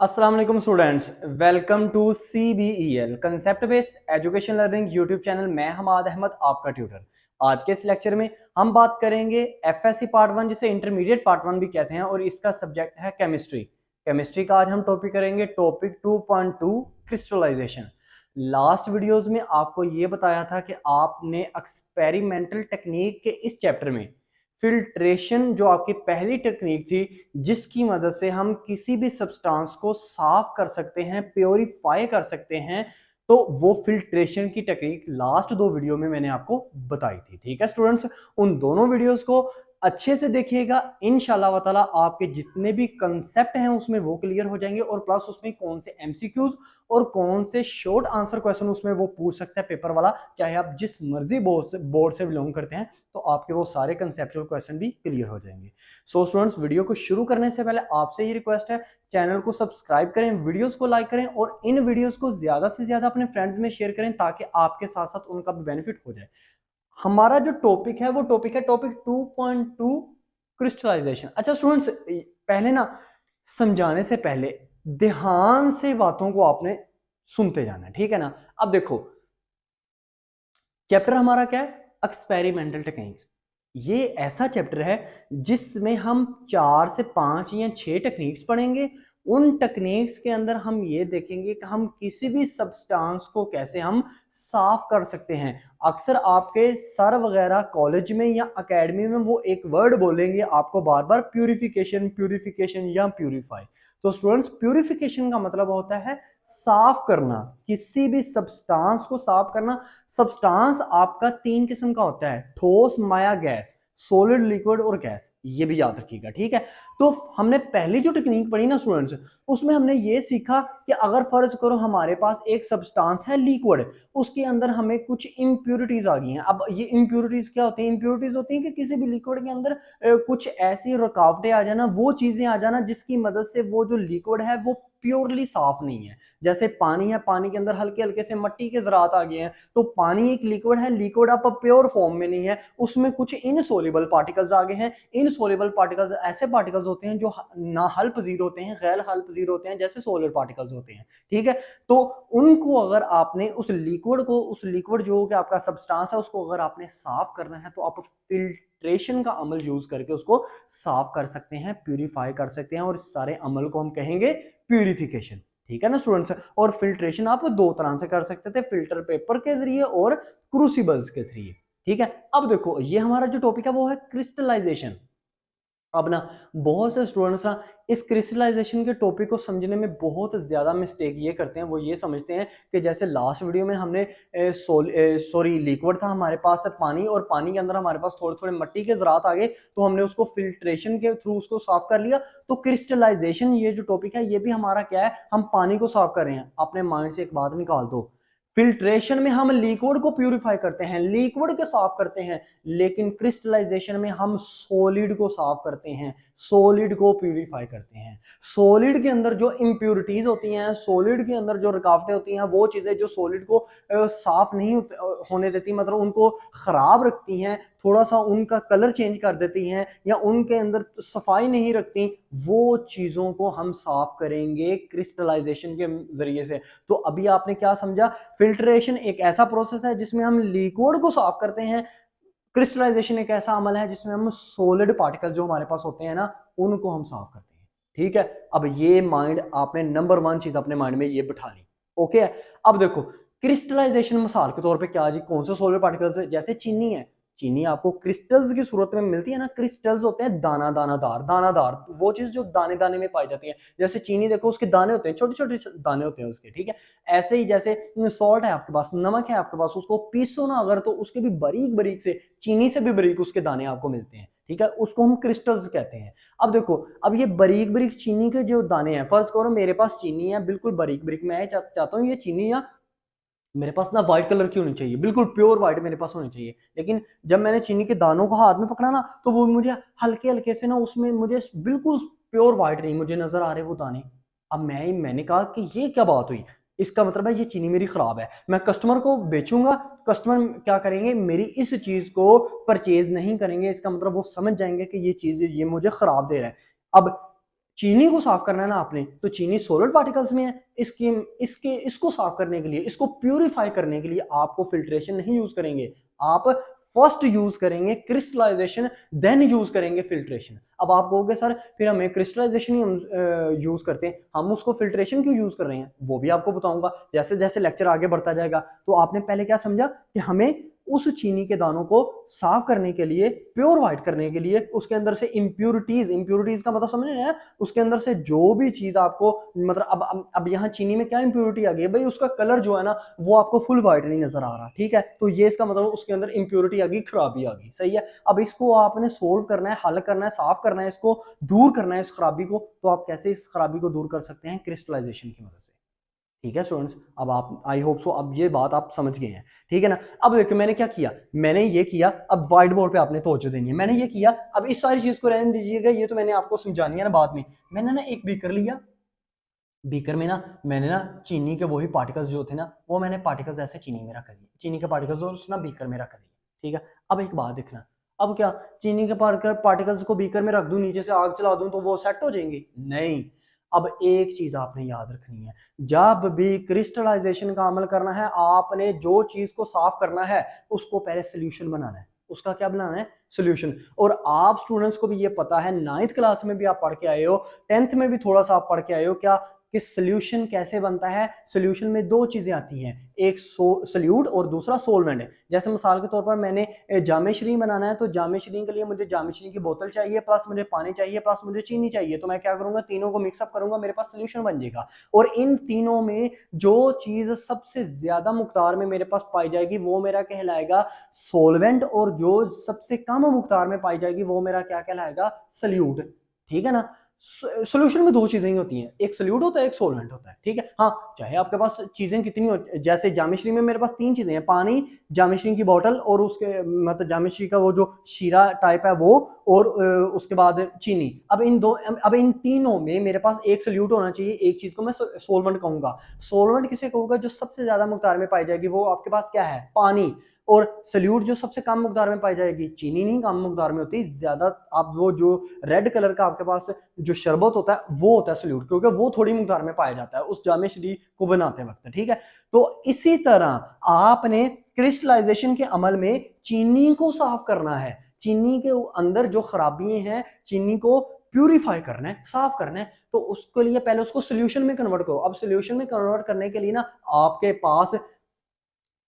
अस्सलाम वालेकुम students, welcome to CBEL concept based education learning YouTube channel. मैं हमाद अहमद आपका ट्यूटर। आज के इस लेक्चर में हम बात करेंगे FSC पार्ट 1 जिसे इंटरमीडिएट पार्ट 1 भी कहते हैं और इसका सब्जेक्ट है केमिस्ट्री। केमिस्ट्री का आज हम टॉपिक करेंगे टॉपिक 2.2 क्रिस्टलाइजेशन। लास्ट वीडियोस में आपको ये बताया था कि आपने एक्सपेरिमेंटल टेक्निक के इस चैप्टर में फिल्ट्रेशन जो आपकी पहली टेक्निक थी जिसकी मदद से हम किसी भी सब्सटेंस को साफ कर सकते हैं, प्योरीफाई कर सकते हैं, तो वो फिल्ट्रेशन की टेक्निक लास्ट दो वीडियो में मैंने आपको बताई थी। ठीक है स्टूडेंट्स, उन दोनों वीडियोस को अच्छे से देखिएगा। इंशाल्लाह व ताला आपके जितने भी कंसेप्ट हैं उसमें वो क्लियर हो जाएंगे और प्लस उसमें कौन से MCQs और कौन से शॉर्ट आंसर क्वेश्चन उसमें वो पूछ सकता है पेपर वाला, चाहे आप जिस मर्जी बोर्ड से बिलोंग करते हैं, तो आपके वो सारे कंसेप्चुअल क्वेश्चन भी क्लियर हो जाएंगे। सो स्टूडेंट्स, वीडियो को शुरू करने से पहले आपसे ये रिक्वेस्ट है, चैनल को सब्सक्राइब करें, वीडियोस को लाइक करें और इन वीडियोस को ज्यादा से ज्यादा अपने फ्रेंड्स में शेयर करें ताकि आपके साथ साथ उनका भी बेनिफिट हो जाए। हमारा जो टॉपिक है वो टॉपिक है टॉपिक 2.2 क्रिस्टलाइजेशन। अच्छा स्टूडेंट्स, पहले ना समझाने से पहले ध्यान से बातों को आपने सुनते जाना है, ठीक है ना। अब देखो, चैप्टर हमारा क्या है? Experimental techniques. ये ऐसा चैप्टर है जिसमें हम 4 से 5 या 6 टेक्निक्स पढ़ेंगे। उन टेक्निक्स के अंदर हम ये देखेंगे कि हम किसी भी सब्सटेंस को कैसे हम साफ कर सकते हैं। अक्सर आपके सर वगैरह कॉलेज में या एकेडमी में वो एक वर्ड बोलेंगे आपको बार बार, प्यूरिफिकेशन, प्यूरिफिकेशन या प्यूरिफाई। तो स्टूडेंट्स, प्यूरिफिकेशन का मतलब होता है साफ करना, किसी भी सब्सटेंस को साफ करना। सब्सटेंस आपका 3 किस्म का होता है: ठोस, माया, गैस, सॉलिड, लिक्विड और गैस। ये भी याद रखिएगा, ठीक है। तो हमने पहली जो टेक्निक पढ़ी ना स्टूडेंट्स, उसमें हमने ये सीखा कि अगर फर्ज करो हमारे पास एक सब्सटेंस है लिक्विड, उसके अंदर हमें कुछ इंप्योरिटीज आ गई हैं। अब ये इंप्योरिटीज क्या होती हैं? इंप्योरिटीज होती हैं कि किसी भी लिक्विड के अंदर कुछ ऐसी रुकावटें आ जाना, वो चीजें आ जाना जिसकी मदद से वो जो लिक्विड है वो प्योरली साफ नहीं है। जैसे पानी है, पानी के अंदर हल्के हल्के से मट्टी के जरात आ गए हैं, तो पानी एक लिक्विड है, लिक्विड अब प्योर फॉर्म में नहीं है, उसमें कुछ इनसोल्युबल पार्टिकल्स आ गए हैं। इनसोल्युबल पार्टिकल्स ऐसे पार्टिकल्स होते हैं जो ना हल पजीर होते हैं, गैर हल पजीर होते हैं, जैसे सोलर पार्टिकल्स होते हैं, ठीक है। तो उनको अगर आपने उस लिक्विड जो कि आपका सब्सटेंस है उसको अगर आपने साफ करना है तो आप फिल्ट्रेशन का अमल यूज करके उसको साफ कर सकते हैं, प्यूरिफाई कर सकते हैं, और इस सारे अमल को हम कहेंगे प्यूरिफिकेशन। ठीक है ना स्टूडेंट्स। और फिल्ट्रेशन आप दो तरह से कर सकते थे, फिल्टर पेपर के जरिए और क्रूसिबल्स के जरिए। ठीक है। अब देखो, ये हमारा जो टॉपिक है वो है क्रिस्टलाइजेशन। अब ना बहुत से स्टूडेंट्स ना इस क्रिस्टलाइजेशन के टॉपिक को समझने में बहुत ज्यादा मिस्टेक ये करते हैं। वो ये समझते हैं कि जैसे लास्ट वीडियो में हमने लिक्विड था हमारे पास है पानी, और पानी के अंदर हमारे पास थोड़े थोड़े मट्टी के ज़रात आ गए, तो हमने उसको फिल्ट्रेशन के थ्रू उसको साफ कर लिया। तो क्रिस्टलाइजेशन ये जो टॉपिक है ये भी हमारा क्या है? हम पानी को साफ कर रहे हैं। अपने माइंड से एक बात निकाल दो, फिल्ट्रेशन में हम लिक्विड को प्यूरिफाई करते हैं, लिक्विड को साफ करते हैं, लेकिन क्रिस्टलाइजेशन में हम सॉलिड को साफ करते हैं, सॉलिड को प्यूरिफाई करते हैं। सॉलिड के अंदर जो इंप्योरिटीज होती हैं, सॉलिड के अंदर जो रुकावटें होती हैं, वो चीजें जो सॉलिड को साफ नहीं होने देती, मतलब उनको खराब रखती हैं, थोड़ा सा उनका कलर चेंज कर देती हैं या उनके अंदर सफाई नहीं रखती, वो चीजों को हम साफ करेंगे क्रिस्टलाइजेशन के जरिए से। तो अभी आपने क्या समझा? फिल्ट्रेशन एक ऐसा प्रोसेस है जिसमें हम लिक्विड को साफ करते हैं, क्रिस्टलाइजेशन एक ऐसा अमल है जिसमें हम सॉलिड पार्टिकल जो हमारे पास होते हैं ना, उनको हम साफ करते हैं। ठीक है। अब ये माइंड आपने नंबर 1 चीज अपने माइंड में ये बिठा ली। ओके है। अब देखो, क्रिस्टलाइजेशन मिसाल के तौर पे क्या जी, कौन से सॉलिड पार्टिकल्स है? जैसे चीनी है, चीनी आपको क्रिस्टल्स की सूरत में मिलती है ना। क्रिस्टल्स होते हैं दानादार, वो चीज जो दाने दाने में पाई जाती है। जैसे चीनी देखो, उसके दाने होते हैं, छोटे छोटे दाने होते हैं उसके, ठीक है। ऐसे ही जैसे सॉल्ट है आपके पास, नमक है आपके पास, उसको पीसो ना अगर, तो उसके भी बारीक बारीक से, चीनी से भी बारीक उसके दाने आपको मिलते हैं, ठीक है। उसको हम क्रिस्टल्स कहते हैं। अब देखो, अब ये बारीक बारीक चीनी के जो दाने हैं, फर्स्ट करो मेरे पास चीनी है बिल्कुल बारीक बारीक, मैं चाहता हूँ ये चीनी या मेरे पास ना व्हाइट कलर की होनी चाहिए, बिल्कुल प्योर व्हाइट मेरे पास होनी चाहिए। लेकिन जब मैंने चीनी के दानों को हाथ में पकड़ा ना, तो वो मुझे हल्के हल्के से ना, उसमें मुझे बिल्कुल प्योर व्हाइट नहीं मुझे नजर आ रहे वो दाने। अब मैंने कहा कि ये क्या बात हुई, इसका मतलब है ये चीनी मेरी खराब है, मैं कस्टमर को बेचूंगा, कस्टमर क्या करेंगे, मेरी इस चीज को परचेज नहीं करेंगे, इसका मतलब वो समझ जाएंगे कि ये चीज ये मुझे खराब दे रहा है। अब चीनी को साफ करना है ना आपने, तो चीनी सॉलिड पार्टिकल्स में है। इसको साफ करने के लिए, इसको प्यूरिफाई करने के लिए आपको फिल्ट्रेशन नहीं यूज करेंगे, आप फर्स्ट यूज करेंगे क्रिस्टलाइजेशन, देन यूज करेंगे फिल्ट्रेशन। अब आप कहोगे सर फिर हमें क्रिस्टलाइजेशन ही हम यूज करते हैं, हम उसको फिल्ट्रेशन क्यों यूज कर रहे हैं, वो भी आपको बताऊंगा जैसे जैसे लेक्चर आगे बढ़ता जाएगा। तो आपने पहले क्या समझा कि हमें उस चीनी के दानों को साफ करने के लिए, प्योर व्हाइट करने के लिए, उसके अंदर से इंप्यूरिटीज का मतलब समझ रहे हैं, उसके अंदर से जो भी चीज आपको मतलब अब यहाँ चीनी में क्या इंप्यूरिटी आ गई है भाई, उसका कलर जो है ना वो आपको फुल व्हाइट नहीं नजर आ रहा, ठीक है, तो ये इसका मतलब उसके अंदर इंप्यूरिटी आ गई, खराबी आ गई, सही है। अब इसको आपने सोल्व करना है, हल करना है, साफ करना है, इसको दूर करना है इस खराबी को। तो आप कैसे इस खराबी को दूर कर सकते हैं, क्रिस्टलाइजेशन की मदद से। ठीक है स्टूडेंट्स, अब आप आई होप सो अब ये बात आप समझ गए हैं, ठीक है ना। अब देखो मैंने क्या किया, मैंने ये किया, अब व्हाइट बोर्ड पे आपने तवज्जो देनी है, मैंने ये किया। अब इस सारी चीज को रहने दीजिएगा, ये तो मैंने आपको समझानी है ना बाद में। मैंने ना एक बीकर लिया, बीकर में ना मैंने ना चीनी के वही पार्टिकल्स जो थे ना, वो मैंने पार्टिकल्स ऐसे चीनी में रख दिए, चीनी के पार्टिकल्स और उसना बीकर में रख दिए, ठीक है। अब एक बात देखना, अब क्या चीनी के पार्टिकल्स को बीकर में रख दूं, नीचे से आग चला दूं तो वो सेट हो जाएंगे, नहीं। अब एक चीज आपने याद रखनी है, जब भी क्रिस्टलाइजेशन का अमल करना है, आपने जो चीज को साफ करना है उसको पहले सोल्यूशन बनाना है, उसका क्या बनाना है, सोल्यूशन। और आप स्टूडेंट्स को भी ये पता है, 9th क्लास में भी आप पढ़ के आए हो, 10th में भी थोड़ा सा आप पढ़ के आए हो क्या, कि सोल्यूशन कैसे बनता है। सोल्यूशन में दो चीजें आती हैं, एक सोल्यूट और दूसरा सोलवेंट है। जैसे मिसाल के तौर पर मैंने जामेश्री बनाना है, तो जामेश्री के लिए मुझे जामेश्री की बोतल चाहिए, प्लस मुझे पानी चाहिए, प्लस मुझे चीनी चाहिए, तो मैं क्या करूंगा, तीनों को मिक्सअप करूंगा, मेरे पास सोल्यूशन बन जाएगा। और इन तीनों में जो चीज सबसे ज्यादा मुकदार में मेरे पास पाई जाएगी वो मेरा कहलाएगा सोलवेंट, और जो सबसे कम मुकदार में पाई जाएगी वो मेरा क्या कहलाएगा, सोल्यूट, ठीक है ना। सोल्यूशन में दो चीजें ही होती हैं, एक सोल्यूट होता है, एक सोलवेंट होता है, ठीक है। हाँ, चाहे आपके पास चीजें कितनी हो, जैसे जामेश्री में मेरे पास तीन चीजें हैं, पानी, जामेश्री की बोतल, और उसके मतलब जामेश्री का वो जो शीरा टाइप है वो, और उसके बाद चीनी। अब इन तीनों में मेरे पास एक सोल्यूट होना चाहिए, एक चीज को मैं सोलवेंट कहूंगा। सोलवेंट किसे कहूंगा, जो सबसे ज्यादा मुकदार में पाई जाएगी, वो आपके पास क्या है, पानी। और सल्यूट जो सबसे कम मुकदार में पाई जाएगी, चीनी नहीं कम मुकदार में होती, ज्यादा। आप वो जो रेड कलर का आपके पास जो शरबत होता है वो होता है सल्यूट, क्योंकि वो थोड़ी मुकदार में पाया जाता है उस जामे शरीर को बनाते वक्त, ठीक है। तो इसी तरह आपने क्रिस्टलाइजेशन के अमल में चीनी को साफ करना है, चीनी के अंदर जो खराबियां हैं, चीनी को प्यूरिफाई करना है, साफ करना है। तो उसके लिए पहले उसको सोल्यूशन में कन्वर्ट करो। अब सोल्यूशन में कन्वर्ट करने के लिए ना आपके पास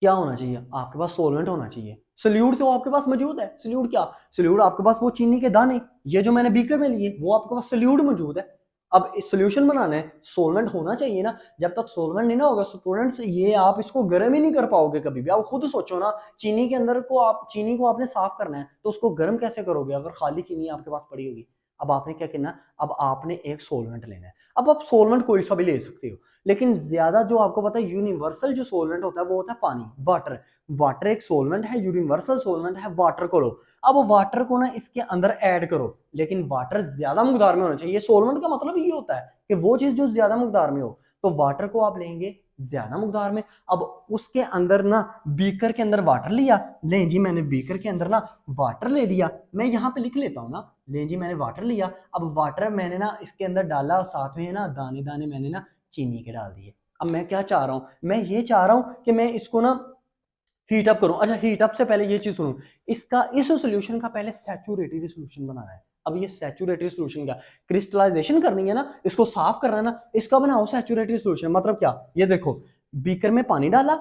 क्या होना चाहिए, आपके पास सोलवेंट होना चाहिए। सोल्यूट तो आपके पास मौजूद है, सोल्यूट क्या, सोल्यूट आपके पास वो चीनी के दाने, ये जो मैंने बीकर में लिए, वो आपके पास सोल्यूट मौजूद है। अब इस सोल्यूशन बनाना है, सोलवेंट होना चाहिए ना। जब तक सोलवेंट नहीं ना होगा स्टूडेंट्स, ये आप इसको गर्म ही नहीं कर पाओगे कभी भी। आप खुद सोचो ना, चीनी के अंदर को आप चीनी को आपने साफ करना है, तो उसको गर्म कैसे करोगे अगर खाली चीनी आपके पास पड़ी होगी। अब आपने क्या करना, अब आपने एक सोलवेंट लेना है। अब आप सोलवेंट कोई सा भी ले सकते हो, लेकिन ज्यादा जो आपको पता है यूनिवर्सल जो सोलवेंट होता है वो होता है पानी, वाटर। वाटर एक सोलवेंट है, यूनिवर्सल सोलवेंट है, वाटर को लो। अब वाटर को ना इसके अंदर ऐड करो, लेकिन वाटर ज्यादा मकदार में होना चाहिए। सोलवेंट का मतलब ये होता है कि वो चीज जो ज्यादा मकदार में हो, तो वाटर को आप लेंगे ज्यादा मकदार में। अब उसके अंदर ना बीकर के अंदर वाटर लिया, ले जी मैंने बीकर के अंदर ना वाटर ले लिया, मैं यहाँ पे लिख लेता हूँ ना, ले जी मैंने वाटर लिया। अब वाटर मैंने ना इसके अंदर डाला, और साथ में ना दाने दाने मैंने ना चीनी के डाल दिए। अब मैं क्या चाह रहा हूं, मैं ये चाह रहा हूं कि मैं इसको ना हीट अप करूं। अच्छा, हीट अप से पहले ये चीज सुनो, इसका इस सॉल्यूशन का पहले सैचुरेटेड सॉल्यूशन बनाना है। अब ये सैचुरेटेड सॉल्यूशन क्या, क्रिस्टलाइजेशन करनी है ना, इसको साफ करना है ना, इसका बनाओ सैचुरेटेड सॉल्यूशन। मतलब क्या, ये देखो, बीकर में पानी डाला,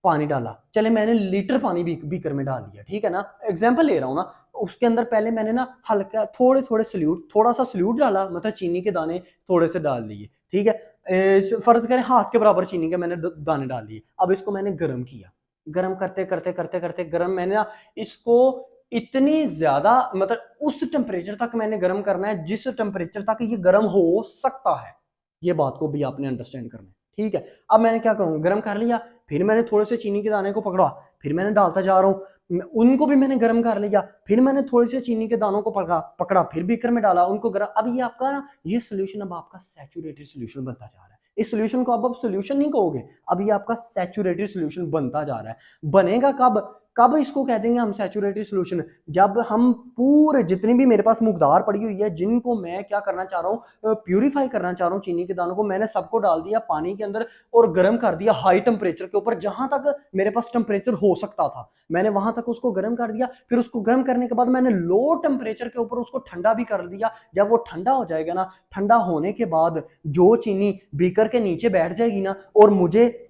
पानी डाला, चले मैंने लीटर पानी बीकर में डाल दिया, ठीक है ना, एग्जाम्पल ले रहा हूं ना। उसके अंदर पहले मैंने ना हल्का थोड़े थोड़े सल्यूट, थोड़ा सा सल्यूट डाला, मतलब चीनी के दाने थोड़े से डाल दिए, ठीक है। फर्ज करें हाथ के बराबर चीनी के मैंने दाने डाल दिए। अब इसको मैंने गर्म किया, गर्म करते करते करते करते गर्म मैंने ना इसको इतनी ज्यादा, मतलब उस टेम्परेचर तक मैंने गर्म करना है जिस टेम्परेचर तक ये गर्म हो सकता है। ये बात को भी आपने अंडरस्टैंड करना है, ठीक है। अब मैंने क्या करूंगा, गर्म कर लिया, फिर मैंने थोड़े से चीनी के दाने को पकड़ा, फिर मैंने डालता जा रहा हूँ, उनको भी मैंने गर्म कर लिया, फिर मैंने थोड़े से चीनी के दानों को पकड़ा पकड़ा फिर बीकर में डाला, उनको गर्म। अब ये आपका ना, ये सोल्यूशन अब आपका सैचुरेटेड सोल्यूशन बनता जा रहा है। इस सोल्यूशन को अब आप सोल्यूशन नहीं कहोगे, अब ये आपका सैचुरेटेड सोल्यूशन बनता जा रहा है। बनेगा कब, कब इसको कह देंगे हम सैचुरेटेड सॉल्यूशन? जब हम पूरे जितनी भी मेरे पास मकदार पड़ी हुई है, जिनको मैं क्या करना चाह रहा हूँ, प्यूरिफाई करना चाह रहा हूँ, चीनी के दानों को मैंने सबको डाल दिया पानी के अंदर और गर्म कर दिया हाई टेम्परेचर के ऊपर, जहां तक मेरे पास टेम्परेचर हो सकता था मैंने वहां तक उसको गर्म कर दिया। फिर उसको गर्म करने के बाद मैंने लो टेम्परेचर के ऊपर उसको ठंडा भी कर दिया। जब वो ठंडा हो जाएगा ना, ठंडा होने के बाद जो चीनी बीकर के नीचे बैठ जाएगी ना, और मुझे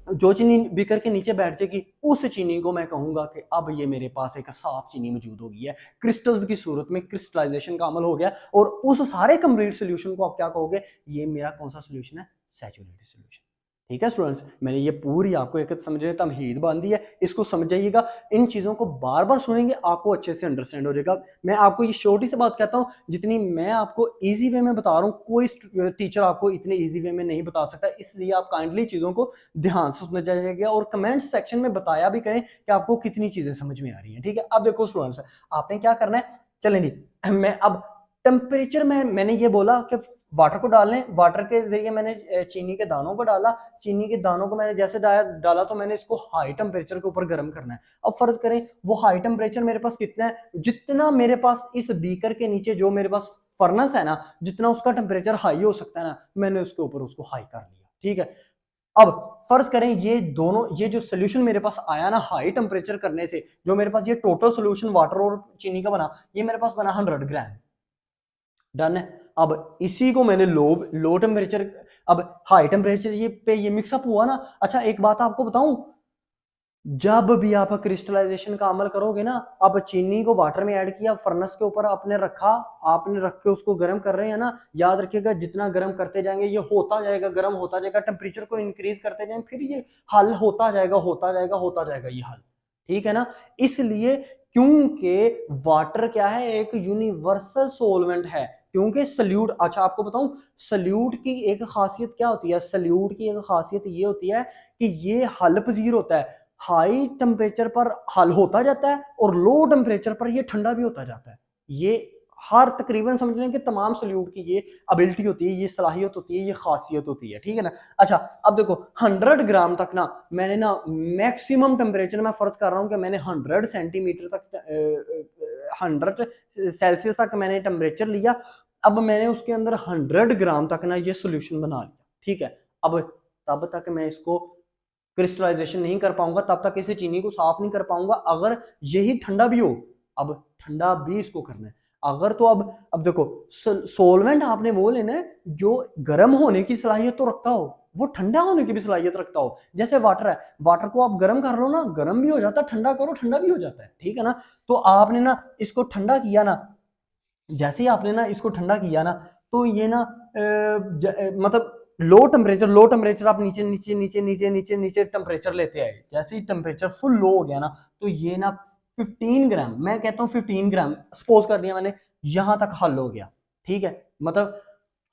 जो चीनी बीकर के नीचे बैठ जाएगी, उस चीनी को मैं कहूंगा कि अब ये मेरे पास एक साफ चीनी मौजूद हो गई है, क्रिस्टल्स की सूरत में क्रिस्टलाइजेशन का अमल हो गया, और उस सारे कंप्लीट सोल्यूशन को आप क्या कहोगे? ये मेरा कौन सा सोल्यूशन है? Saturated solution. ठीक है स्टूडेंट्स, मैंने ये पूरी आपको एक समझने तमहीद बांधी है, इसको समझ जाइएगा। इन चीज़ों को बार बार सुनेंगे, आपको अच्छे से अंडरस्टैंड हो जाएगा। मैं आपको ये छोटी सी बात कहता हूँ, जितनी मैं आपको इजी वे में बता रहा हूँ, कोई टीचर आपको इतने इजी वे में नहीं बता सकता, इसलिए आप काइंडली चीज़ों को ध्यान से सुनना चाहिए और कमेंट सेक्शन में बताया भी करें कि आपको कितनी चीज़ें समझ में आ रही हैं। ठीक है, अब देखो स्टूडेंट्स, आपने क्या करना है, चलें जी, मैं अब टेम्परेचर में मैंने ये बोला कि वाटर को डाल लें, वाटर के जरिए मैंने चीनी के दानों को डाला, चीनी के दानों को मैंने जैसे डाला तो मैंने इसको हाई टेम्परेचर के ऊपर गर्म करना है। अब फर्ज करें वो हाई टेम्परेचर मेरे पास कितना है, जितना मेरे पास इस बीकर के नीचे जो मेरे पास फर्नेस है ना, जितना उसका टेम्परेचर हाई हो सकता है ना, मैंने उसके ऊपर उसको हाई कर लिया। ठीक है, अब फर्ज करें ये दोनों, ये जो सोल्यूशन मेरे पास आया ना हाई टेम्परेचर करने से, जो मेरे पास ये टोटल सोल्यूशन वाटर और चीनी का बना, ये मेरे पास बना 100 ग्राम। डन है। अब इसी को मैंने लो टेम्परेचर, अब हाई टेम्परेचर ये पे ये मिक्सअप हुआ ना। अच्छा एक बात आपको बताऊं, जब भी आप क्रिस्टलाइजेशन का अमल करोगे ना, आप चीनी को वाटर में ऐड किया, फर्नेस के ऊपर आपने रखा, आपने रख के उसको गर्म कर रहे हैं ना, याद रखिएगा जितना गर्म करते जाएंगे ये होता जाएगा, गर्म होता जाएगा, टेम्परेचर को इंक्रीज करते जाएंगे, फिर ये हल होता जाएगा, होता जाएगा, होता जाएगा ये हल। ठीक है ना, इसलिए क्योंकि वाटर क्या है, एक यूनिवर्सल सोलवेंट है, क्योंकि सल्यूट, अच्छा आपको बताऊं, सल्यूट की एक खासियत क्या होती है, सल्यूट की एक खासियत ये होती है कि ये हल पजीर होता है, हाई टेम्परेचर पर हल होता जाता है और लो टेम्परेचर पर ये ठंडा भी होता जाता है। ये हर तकरीबन समझ लें कि तमाम सल्यूट की ये एबिलिटी होती है, ये सलाहियत होती है, ये खासियत होती है। ठीक है ना। अच्छा अब देखो 100 ग्राम तक ना मैंने ना मैक्सिमम टेम्परेचर, मैं फर्ज कर रहा हूं कि मैंने 100 सेंटीमीटर तक 100 सेल्सियस तक मैंने टेम्परेचर लिया। अब मैंने उसके अंदर 100 ग्राम तक ना ये सोल्यूशन बना लिया। ठीक है, अब तब तक मैं इसको क्रिस्टलाइजेशन नहीं कर पाऊंगा, तब तक इसे चीनी को साफ नहीं कर पाऊंगा अगर यही ठंडा भी हो। अब ठंडा भी इसको करना है अगर, तो अब देखो सोलवेंट आपने वो लेना है जो गर्म होने की सलाहियत तो रखता हो, वो ठंडा होने की भी सलाहियत रखता हो। जैसे वाटर है, वाटर को आप गर्म कर लो ना, गर्म भी हो जाता है, ठंडा करो ठंडा भी हो जाता है। ठीक है ना, तो आपने ना इसको ठंडा किया ना, जैसे ही आपने ना इसको ठंडा किया ना, तो ये ना मतलब लो टेम्परेचर आप नीचे नीचे नीचे नीचे नीचे नीचे टेम्परेचर लेते आए, जैसे ही टेम्परेचर फुल लो हो गया ना, तो ये ना 15 ग्राम, मैं कहता हूँ 15 ग्राम सपोज कर दिया मैंने, यहां तक हल हो गया। ठीक है, मतलब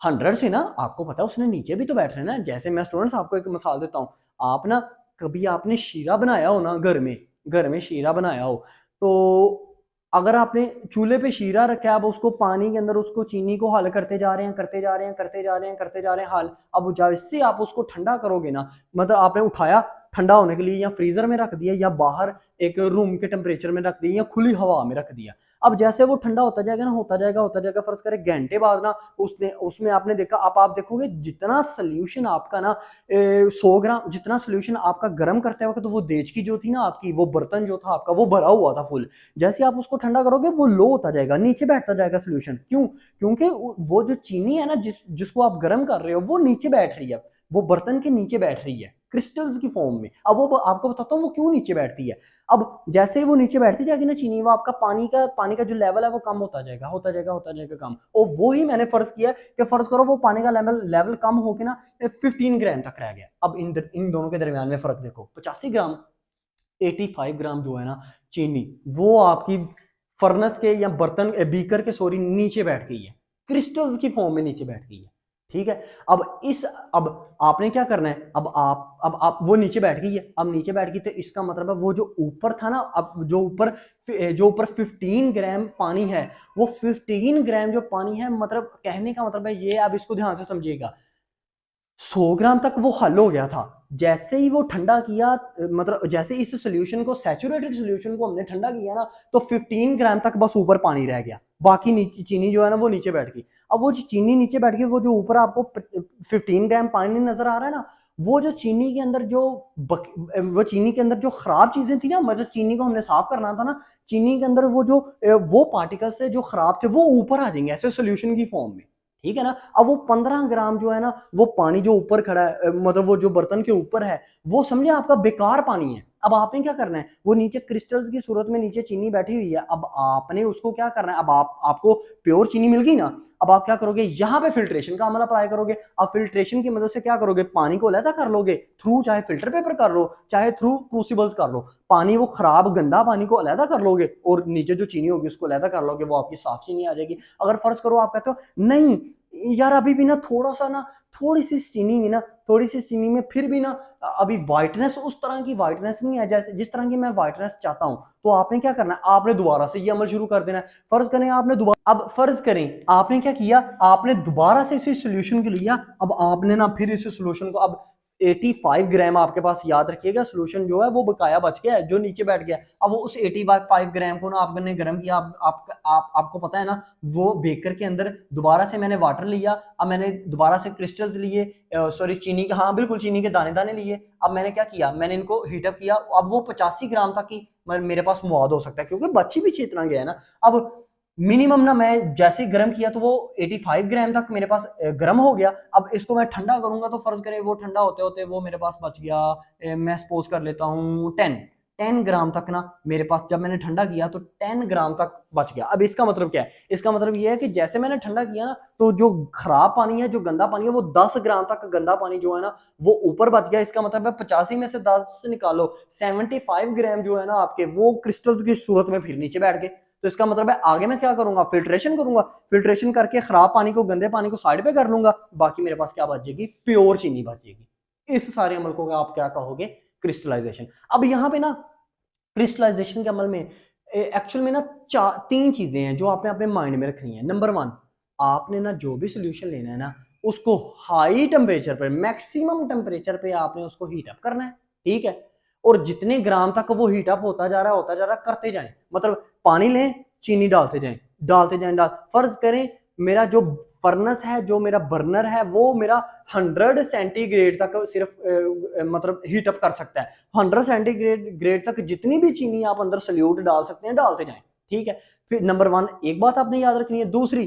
100 से ना, आपको पता है उसने नीचे भी तो बैठ रहे ना। जैसे मैं स्टूडेंट्स आपको एक मिसाल देता हूँ, आप ना कभी आपने शीरा बनाया हो ना, घर में शीरा बनाया हो, तो अगर आपने चूल्हे पे शीरा रखा है, अब उसको पानी के अंदर उसको चीनी को हल करते जा रहे हैं, करते जा रहे हैं, करते जा रहे हैं, करते जा रहे हैं हल। अब जैसे आप उसको ठंडा करोगे ना, मतलब आपने उठाया ठंडा होने के लिए, या फ्रीजर में रख दिया, या बाहर एक रूम के टेम्परेचर में रख दिया, या खुली हवा में रख दिया, अब जैसे वो ठंडा होता जाएगा ना, होता जाएगा, होता जाएगा, फर्ज करें घंटे बाद ना उसने उसमें आपने देखा, आप देखोगे जितना सोल्यूशन आपका ना 100 ग्राम जितना सोल्यूशन आपका गर्म करते वक्त, तो वो देचकी जो थी ना आपकी, वो बर्तन जो था आपका, वो भरा हुआ था फुल। जैसे आप उसको ठंडा करोगे वो लो होता जाएगा, नीचे बैठता जाएगा सोल्यूशन। क्यों? क्योंकि वो जो चीनी है ना, जिसको आप गर्म कर रहे हो, वो नीचे बैठ रही है, वो बर्तन के नीचे बैठ रही है क्रिस्टल्स की फॉर्म में। अब वो आपको बताता हूँ वो क्यों नीचे बैठती है। अब जैसे ही वो नीचे बैठती जाएगी ना चीनी, वो आपका पानी का जो लेवल है वो कम होता जाएगा, होता जाएगा, होता जाएगा कम। और वो ही मैंने फर्ज किया कि फर्ज करो वो पानी का लेवल कम होकर ना 15 ग्राम तक रह गया। अब इन दोनों के दरमियान में फर्क देखो, 85 ग्राम, 85 ग्राम जो है ना चीनी, वो आपकी फर्नेस के या बर्तन बीकर के सॉरी नीचे बैठ गई है, क्रिस्टल्स की फॉर्म में नीचे बैठ गई है। ठीक है, अब आपने क्या करना है, अब आप वो नीचे बैठ गई है, अब नीचे बैठ गई तो इसका मतलब है वो जो ऊपर था ना, अब जो ऊपर 15 ग्राम पानी है, वो 15 ग्राम जो पानी है, मतलब कहने का मतलब है ये, अब इसको ध्यान से समझिएगा, 100 ग्राम तक वो हल हो गया था। जैसे ही वो ठंडा किया, मतलब जैसे इस सोल्यूशन को, सैचुरेटेड सोल्यूशन को हमने ठंडा किया ना, तो 15 ग्राम तक बस ऊपर पानी रह गया, बाकी नीचे चीनी जो है ना वो नीचे बैठ गई। अब वो जो चीनी नीचे बैठ गई, वो जो ऊपर आपको 15 ग्राम पानी नजर आ रहा है ना, वो जो चीनी के अंदर जो वो चीनी के अंदर जो खराब चीजें थी ना, मतलब चीनी को हमने साफ करना था ना, चीनी के अंदर वो जो वो पार्टिकल्स थे जो खराब थे, वो ऊपर आ जाएंगे ऐसे सोल्यूशन की फॉर्म में, ठीक है ना। अब वो 15 ग्राम जो है ना, वो पानी जो ऊपर खड़ा है, मतलब वो जो बर्तन के ऊपर है, वो समझे आपका बेकार पानी है। अब आपने क्या करना है, वो नीचे क्रिस्टल्स की सूरत में नीचे चीनी बैठी हुई है, अब आपने उसको क्या करना है, अब आपको प्योर चीनी मिल गई ना, अब आप क्या करोगे, यहाँ पे फिल्ट्रेशन का अमल अप्लाई करोगे। अब फिल्ट्रेशन की मदद से क्या करोगे, पानी को अलग कर लोगे थ्रू, चाहे फिल्टर पेपर कर लो, चाहे थ्रू क्रूसिबल्स कर लो, पानी वो खराब गंदा पानी को अलग कर लोगे, और नीचे जो चीनी होगी उसको अलग कर लोगे, वो आपकी साफ चीनी आ जाएगी। अगर फर्ज करो आप कहते हो नहीं यार, अभी भी ना थोड़ा सा ना, थोड़ी सी चीनी में ना, थोड़ी सी चीनी में फिर भी ना अभी व्हाइटनेस उस तरह की व्हाइटनेस नहीं है जैसे जिस तरह की मैं व्हाइटनेस चाहता हूं, तो आपने क्या करना है, आपने दोबारा से ये अमल शुरू कर देना है। फर्ज करें आपने दोबारा, अब फर्ज करें आपने क्या किया, आपने दोबारा से इसी सोल्यूशन को लिया, अब आपने ना फिर इस सोल्यूशन को, अब 85 ग्राम आपके पास, याद रखिएगा सोल्यूशन जो है वो बकाया बच गया है जो नीचे बैठ गया। अब वो उस 85 ग्राम को ना आपने गर्म किया, आपको पता है ना, वो बेकर के अंदर दोबारा से मैंने वाटर लिया, अब मैंने दोबारा से क्रिस्टल्स लिए, सॉरी चीनी के, हाँ बिल्कुल चीनी के दाने दाने लिए। अब मैंने क्या किया, मैंने इनको हीटअप किया, अब वो 85 ग्राम तक ही मेरे पास मौद हो सकता है, क्योंकि बच्ची भी इतना गया है ना। अब मिनिमम ना मैं जैसे ही गर्म किया तो वो 85 ग्राम तक मेरे पास गर्म हो गया। अब इसको मैं ठंडा करूंगा, तो फर्ज करें वो ठंडा होते होते वो मेरे पास बच गया, मैं सपोज कर लेता हूँ 10 ग्राम तक ना मेरे पास, जब मैंने ठंडा किया तो 10 ग्राम तक बच गया। अब इसका मतलब क्या है, इसका मतलब ये है कि जैसे मैंने ठंडा किया ना, तो जो खराब पानी है, जो गंदा पानी है, वो 10 ग्राम तक गंदा पानी जो है ना वो ऊपर बच गया। इसका मतलब है 85 में से 10 निकालो, 75 ग्राम जो है ना आपके, वो क्रिस्टल्स की सूरत में फिर नीचे बैठ गए। तो इसका मतलब है आगे मैं क्या करूंगा, फिल्ट्रेशन करूंगा, फिल्ट्रेशन करके खराब पानी को, गंदे पानी को साइड पे कर लूंगा, बाकी मेरे पास क्या बच जाएगी, प्योर चीनी बच जाएगी। इस सारे अमल को आप क्या कहोगे, क्रिस्टलाइजेशन। अब यहाँ पे ना क्रिस्टलाइजेशन के अमल में एक्चुअल में ना तीन चीजें हैं जो आपने अपने माइंड में रखनी है। नंबर वन, आपने ना जो भी सोल्यूशन लेना है ना, उसको हाई टेम्परेचर पर, मैक्सिमम टेम्परेचर पे आपने उसको हीट अप करना है, ठीक है। और जितने ग्राम तक वो हीट अप होता जा रहा है, होता जा रहा है, करते जाएं, मतलब पानी लें, चीनी डालते जाएं, डालते जाएं, फर्ज करें मेरा जो फर्नेस है, जो मेरा बर्नर है, वो मेरा 100 सेंटीग्रेड तक सिर्फ मतलब हीटअप कर सकता है। 100 सेंटीग्रेड तक जितनी भी चीनी आप अंदर सल्यूट डाल सकते हैं, डालते जाएं, ठीक है। फिर नंबर वन एक बात आपने याद रखनी है। दूसरी,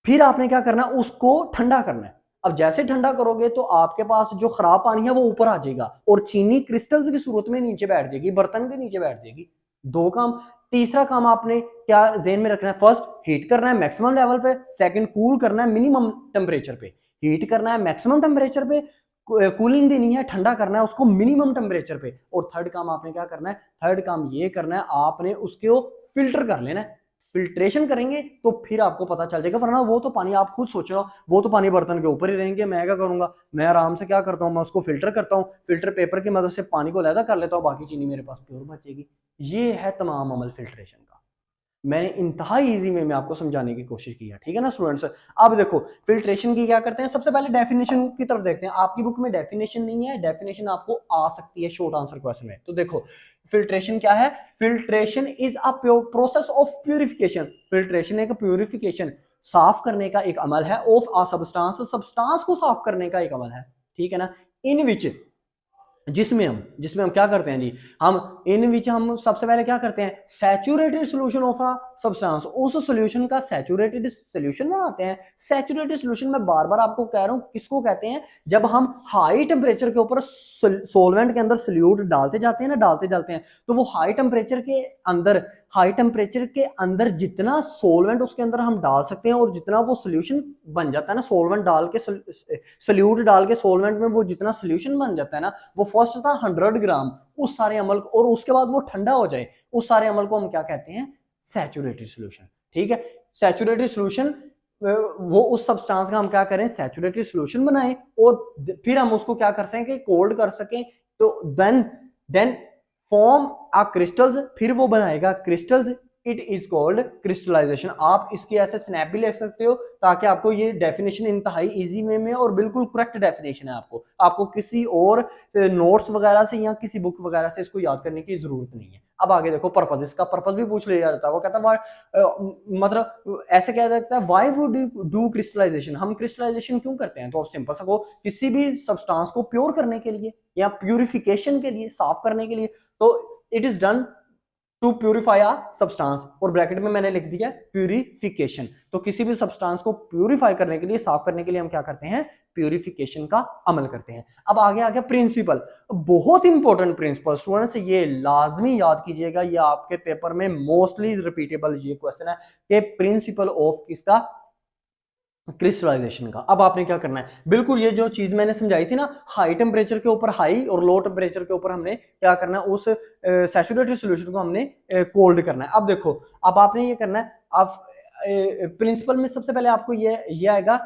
फिर आपने क्या करना, उसको ठंडा करना है। अब जैसे ठंडा करोगे तो आपके पास जो खराब पानी है वो ऊपर आ जाएगा, और चीनी क्रिस्टल्स की सूरत में नीचे बैठ जाएगी, बर्तन के नीचे बैठ जाएगी। दो काम। तीसरा काम आपने क्या जेन में रखना है, फर्स्ट हीट करना है मैक्सिमम लेवल पे, सेकंड कूल करना है मिनिमम टेम्परेचर पे। हीट करना है मैक्सिमम टेम्परेचर पे, कूलिंग भी नहीं है, ठंडा करना है उसको मिनिमम टेम्परेचर पे। और थर्ड काम आपने क्या करना है, थर्ड काम ये करना है, आपने उसको फिल्टर कर लेना है। फिल्ट्रेशन करेंगे तो फिर आपको पता चल जाएगा, वरना वो तो पानी आप खुद सोच रहे हो, वो तो पानी बर्तन के ऊपर ही रहेंगे। मैं क्या करूंगा, मैं आराम से क्या करता हूँ, मैं उसको फिल्टर करता हूँ, फिल्टर पेपर की मदद से पानी को अलग कर लेता हूँ, बाकी चीनी मेरे पास प्योर बचेगी। ये है तमाम अमल फिल्ट्रेशन का। मैंने इंतहाई इजी वे में आपको समझाने की कोशिश की है, ठीक है ना स्टूडेंट्स। अब देखो फिल्ट्रेशन की क्या करते हैं, सबसे पहले डेफिनेशन की तरफ देखते हैं। आपकी बुक में डेफिनेशन नहीं है, डेफिनेशन आपको आ सकती है शॉर्ट आंसर क्वेश्चन में। तो देखो फिल्ट्रेशन क्या है, filtration is a process of purification. Filtration एक प्यूरिफिकेशन, साफ करने का एक अमल है, ऑफ अ सब्सटेंस, सब्सटेंस को साफ करने का एक अमल है, ठीक है ना। इन विच, जिसमें हम क्या करते हैं जी, हम इन विच हम सबसे पहले क्या करते हैं, saturated solution of a substance, उस सॉल्यूशन का सैचुरेटेड सॉल्यूशन बनाते हैं। सैचुरेटेड सॉल्यूशन में बार बार आपको कह रहा हूं किसको कहते हैं, जब हम हाई टेम्परेचर के ऊपर सोलवेंट के अंदर सल्यूट डालते जाते हैं ना, डालते जाते हैं, तो वो हाई टेम्परेचर के अंदर, हाई टेम्परेचर के अंदर जितना सोलवेंट उसके अंदर हम डाल सकते हैं, और जितना वो सोल्यूशन बन जाता है ना, सोलवेंट डाल के सल्यूट डाल के सोलवेंट में वो जितना सोल्यूशन बन जाता है ना, वो फर्स्ट था 100 ग्राम, उस सारे अमल को, और उसके बाद वो ठंडा हो जाए, उस सारे अमल को हम क्या कहते हैं, सैचुरेटेड सोल्यूशन, ठीक है। सैचुरेटेड सोल्यूशन, वो उस सब्सटेंस का हम क्या करें, सैचुरेटेड सोल्यूशन बनाएं, और फिर हम उसको क्या कर सकें, कोल्ड कर सकें, तो देन फॉर्म आ क्रिस्टल्स, फिर वो बनाएगा crystals it is called crystallization. आप इसकी ऐसे स्नैप भी ले सकते हो ताकि आपको ये डेफिनेशन इंतहाई इजी वे में और बिल्कुल करेक्ट डेफिनेशन है, आपको किसी और नोट्स वगैरह से या किसी बुक वगैरह से इसको याद करने की जरूरत नहीं है। अब आगे देखो पर्पज, इसका पर्पज भी पूछ लिया जाता है। वो कहता है मतलब ऐसे कह सकता है why would you do crystallization, हम क्रिस्टलाइजेशन क्यों करते हैं? तो आप सिंपल सा को किसी भी सब्सटेंस को प्योर करने के लिए या प्यूरिफिकेशन के लिए, साफ करने के लिए। तो it is done to purify a substance, और ब्रैकेट में मैंने लिख दिया प्यूरिफिकेशन। तो किसी भी सब्सटेंस को प्यूरिफाई करने के लिए, साफ करने के लिए हम क्या करते हैं? प्यूरिफिकेशन का अमल करते हैं। अब आगे आ गया प्रिंसिपल, बहुत इंपॉर्टेंट प्रिंसिपल स्टूडेंट्स, ये लाजमी याद कीजिएगा, ये आपके पेपर में मोस्टली रिपीटेबल ये क्वेश्चन है कि प्रिंसिपल ऑफ किसका? क्रिस्टलाइजेशन का। अब आपने क्या करना है, बिल्कुल ये जो चीज मैंने समझाई थी ना, हाई टेम्परेचर के ऊपर हाई और लो टेम्परेचर के ऊपर हमने क्या करना है, उस सैचुरेटेड सॉल्यूशन को हमने कोल्ड करना है। अब देखो, अब आपने ये करना है, आप प्रिंसिपल में सबसे पहले आपको ये आएगा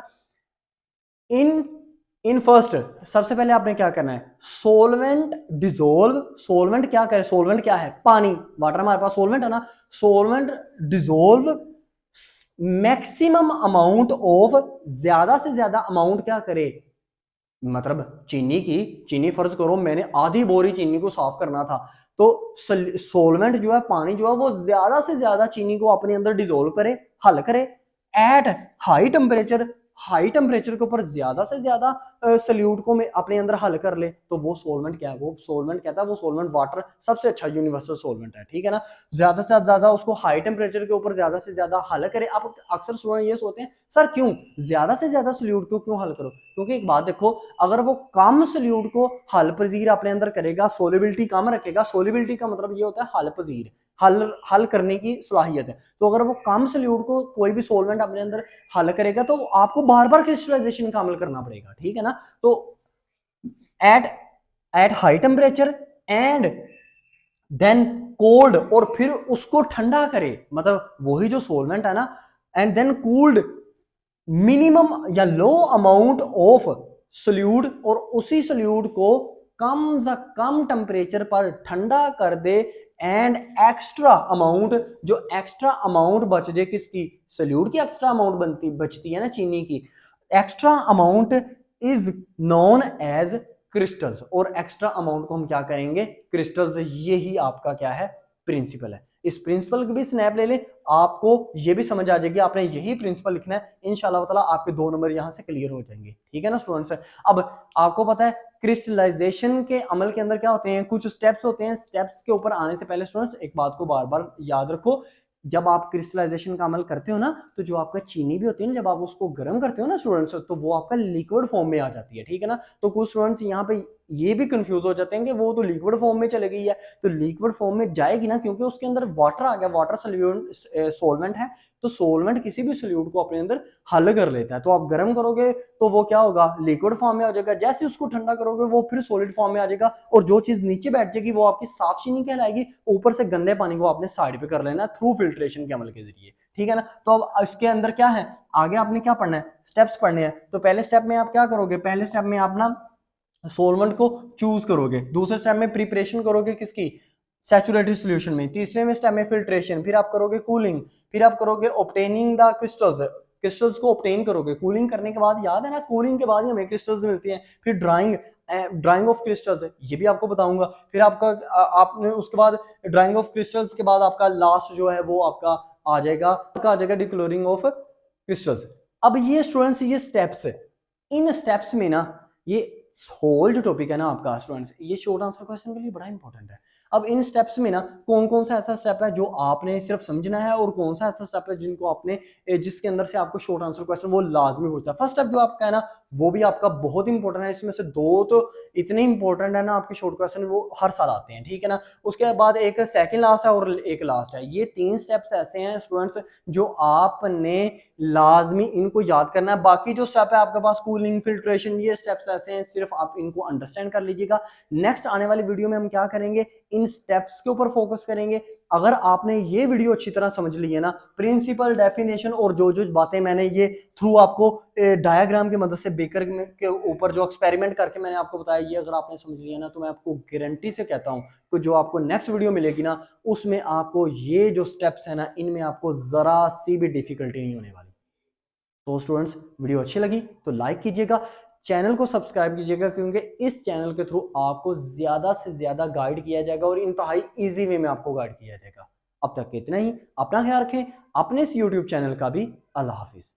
इन फर्स्ट, सबसे पहले आपने क्या करना है, सोलवेंट डिजोल्व। सोलवेंट क्या करे, सोलवेंट क्या है? पानी, वाटर हमारे पास सोलवेंट है ना। Solvent dissolve maximum amount of, ज्यादा से ज्यादा अमाउंट क्या करे, मतलब चीनी फर्ज करो मैंने आधी बोरी चीनी को साफ करना था, तो सोलवेंट जो है, पानी जो है, वो ज्यादा से ज्यादा चीनी को अपने अंदर डिजोल्व करे, हल करे eight high temperature. High temperature के ऊपर ज्यादा से ज्यादा सल्यूट को में अपने अंदर हल कर ले, तो वो सोलवेंट क्या है? वो सोलवेंट कहता है, वो सोलवेंट वाटर सबसे अच्छा यूनिवर्सल सोलवेंट है, ठीक है ना। ज्यादा से ज्यादा उसको हाई टेम्परेचर के ऊपर ज्यादा से ज्यादा हल करे। आप अक्सर स्टूडेंट ये सोचते हैं सर क्यों ज्यादा से ज्यादा सल्यूट को क्यों हल करो? क्योंकि एक बात देखो, अगर वो कम सल्यूट को हल पजीर अपने अंदर करेगा, सोलिबिलिटी कम रखेगा, सोलिबिलिटी का मतलब ये होता है हल पजीर, हल करने की सलाहियत है। तो अगर वो कम सल्यूट को कोई भी सोलवेंट अपने अंदर हल करेगा, तो आपको बार बार क्रिस्टलाइजेशन का अमल करना पड़ेगा, ठीक है ना। तो at at high temperature and then cold, और फिर उसको ठंडा करे, मतलब वही जो सोलवेंट है ना, एंड देन कूल्ड मिनिमम या लो अमाउंट ऑफ सल्यूट, और उसी सल्यूट को कम से कम टेम्परेचर पर ठंडा कर दे, एंड एक्स्ट्रा अमाउंट, जो एक्स्ट्रा अमाउंट बच जाए किसकी? सल्यूट की एक्स्ट्रा अमाउंट बचती है ना चीनी की, extra amount is known as crystals, और एक्स्ट्रा अमाउंट को हम क्या करेंगे? क्रिस्टल्स। यही आपका क्या है? प्रिंसिपल है। इस प्रिंसिपल की भी स्नैप ले ले, आपको ये भी समझ आ जाएगी, आपने यही प्रिंसिपल लिखना है, इंशाल्लाह ताला आपके 2 नंबर यहां से क्लियर हो जाएंगे, ठीक है ना स्टूडेंट्स। अब आपको पता है क्रिस्टलाइजेशन के अमल के अंदर क्या होते हैं, कुछ स्टेप्स होते हैं। स्टेप्स के ऊपर आने से पहले स्टूडेंट्स एक बात को बार बार याद रखो, जब आप क्रिस्टलाइजेशन का अमल करते हो ना, तो जो आपका चीनी भी होती है ना, जब आप उसको गर्म करते हो ना स्टूडेंट्स, तो वो आपका लिक्विड फॉर्म में आ जाती है, ठीक है ना। तो कुछ स्टूडेंट्स यहाँ पे ये भी कंफ्यूज हो जाते हैं कि वो तो लिक्विड फॉर्म में चले गई है, तो लिक्विड फॉर्म में जाएगी ना, क्योंकि उसके अंदर वाटर आ गया, वाटर सोलवेंट है, तो सोलवेंट किसी भी सल्यूट को अपने अंदर हल कर लेता है। तो आप गर्म करोगे तो वो क्या होगा? लिक्विड फॉर्म में आ जाएगा, जैसे उसको ठंडा करोगे वो फिर सॉलिड फॉर्म में आ जाएगा, और जो चीज नीचे बैठ जाएगी वो आपकी साफ चीनी कहलाएगी। ऊपर से गंदे पानी को आपने साइड पे कर लेना थ्रू फिल्ट्रेशन के अमल के जरिए, ठीक है ना। तो अब इसके अंदर क्या है, आगे आपने क्या पढ़ना है? स्टेप्स पढ़ने हैं। तो पहले स्टेप में आप क्या करोगे? पहले स्टेप में आप ना सोलवेंट को चूज करोगे, दूसरे स्टेप में प्रिपरेशन करोगे किसकी? सैचुरेटेड सॉल्यूशन में। तीसरे में स्टेप में फिल्ट्रेशन, फिर आप करोगे कूलिंग, फिर आप करोगे ऑब्टेनिंग द क्रिस्टल्स, क्रिस्टल्स को ऑब्टेन करोगे। कूलिंग करने के बाद, याद है ना, कूलिंग के बाद ही हमें क्रिस्टल्स मिलती हैं। फिर ड्राइंग ऑफ क्रिस्टल्स, ये भी आपको बताऊंगा। फिर आपका आपने उसके बाद ड्राइंग ऑफ क्रिस्टल्स के बाद आपका लास्ट जो है वो आपका आ जाएगा डिक्लोरिंग ऑफ क्रिस्टल्स। अब ये स्टूडेंट्स ये स्टेप्स है, इन स्टेप्स में ना ये होल जो टॉपिक है ना आपका स्टूडेंट्स, ये शॉर्ट आंसर क्वेश्चन के लिए बड़ा इंपॉर्टेंट है। अब इन स्टेप्स में ना कौन कौन सा ऐसा स्टेप है जो आपने सिर्फ समझना है, और कौन सा ऐसा स्टेप है जिनको आपने जिसके अंदर से आपको शॉर्ट आंसर क्वेश्चन वो लाजमी पूछता है। फर्स्ट स्टेप जो आपका है ना, वो भी आपका बहुत इंपॉर्टेंट है। इसमें से 2 तो इतने इंपॉर्टेंट है ना आपके शॉर्ट क्वेश्चन, वो हर साल आते हैं, ठीक है ना। उसके बाद एक सेकंड लास्ट है और एक लास्ट है। ये 3 स्टेप्स ऐसे हैं स्टूडेंट्स जो आपने लाजमी इनको याद करना है। बाकी जो स्टेप है आपके पास कूलिंग, फिल्ट्रेशन, ये स्टेप्स ऐसे हैं, सिर्फ आप इनको अंडरस्टैंड कर लीजिएगा। नेक्स्ट आने वाली वीडियो में हम क्या करेंगे, इन स्टेप्स के ऊपर फोकस करेंगे। अगर आपने ये वीडियो अच्छी तरह समझ ली है ना, प्रिंसिपल, डेफिनेशन और जो जो बातें मैंने ये थ्रू आपको डायग्राम की मदद से बेकर के ऊपर जो एक्सपेरिमेंट करके मैंने आपको बताया, ये अगर आपने समझ लिया ना, तो मैं आपको गारंटी से कहता हूँ कि जो आपको नेक्स्ट वीडियो मिलेगी ना, उसमें आपको ये जो स्टेप्स है ना, इनमें आपको जरा सी भी डिफिकल्टी नहीं होने वाली। तो स्टूडेंट्स, वीडियो अच्छी लगी तो लाइक कीजिएगा, चैनल को सब्सक्राइब कीजिएगा, क्योंकि इस चैनल के थ्रू आपको ज्यादा से ज्यादा गाइड किया जाएगा और इंतहाई इजी वे में आपको गाइड किया जाएगा। अब तक इतना ही, अपना ख्याल रखें, अपने इस यूट्यूब चैनल का भी। अल्लाह हाफिज।